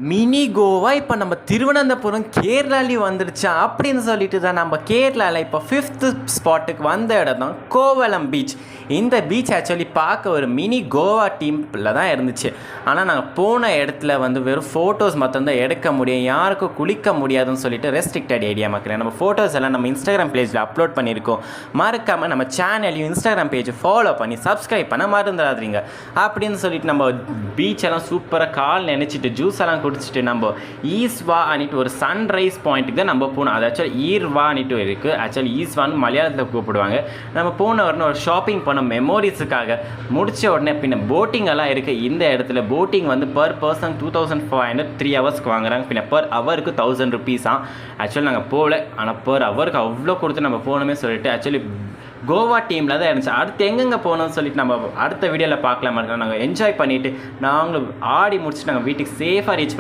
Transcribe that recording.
Mini Goa இப்போ நம்ம திருவனந்தபுரம் கேரளாலேயும் வந்துடுச்சா அப்படின்னு சொல்லிட்டு தான் நம்ம கேரளாவில் இப்போ 5th ஸ்பாட்டுக்கு வந்த இடம் தான் கோவளம் பீச். இந்த பீச் ஆக்சுவலி பார்க்க ஒரு மினி கோவா டீமில் தான் இருந்துச்சு. ஆனால் நாங்கள் போன இடத்துல வெறும் ஃபோட்டோஸ் மட்டும்தான் எடுக்க முடியும், யாருக்கும் குளிக்க முடியாதுன்னு சொல்லிட்டு ரெஸ்ட்ரிக்டட் ஏரியா மக்கள். நம்ம ஃபோட்டோஸ் எல்லாம் நம்ம இன்ஸ்டாகிராம் பேஜில் அப்லோட் பண்ணியிருக்கோம். மறக்காமல் நம்ம சேனலையும் இன்ஸ்டாகிராம் பேஜை ஃபாலோ பண்ணி சப்ஸ்கிரைப் பண்ண மறந்துடாதீங்க அப்படின்னு சொல்லிட்டு நம்ம பீச்செல்லாம் சூப்பராக கால் நினச்சிட்டு ஜூஸ் எல்லாம் குடிச்சிட்டு நம்ம ஈஸ்வா அன்னிட்டு ஒரு சன்ரைஸ் பாயிண்ட்டுக்கு தான் நம்ம போனோம். அது ஆக்சுவலி ஈர்வா அன்னிட்டு இருக்குது. ஆக்சுவலி ஈஸ்வான்னு மலையாளத்தில் கூப்பிடுவாங்க. நம்ம போன உடனே ஒரு ஷாப்பிங் பண்ண மெமோரிஸுக்காக முடித்த உடனே பின்ன போட்டிங் எல்லாம் இருக்குது. இந்த இடத்துல போட்டிங் பர் பர்சன் 2500 3 ஹவர்ஸ்க்கு வாங்குறாங்க. பின்ன பர் ஹவருக்கு 1000 ருபீஸாக. ஆக்சுவலி நாங்கள் போகல, ஆனால் பர் ஹவருக்கு அவ்வளோ கொடுத்து நம்ம போகணுமே சொல்லிட்டு ஆக்சுவலி கோவா டீமில் தான் இருந்துச்சு. அடுத்து எங்கெங்கே போகணும்னு சொல்லிட்டு நம்ம அடுத்த வீடியோவில் பார்க்கலாம். நாங்கள் என்ஜாய் பண்ணிவிட்டு நாங்களும் ஆடி முடிச்சுட்டு நாங்கள் வீட்டுக்கு சேஃபாக ரீச்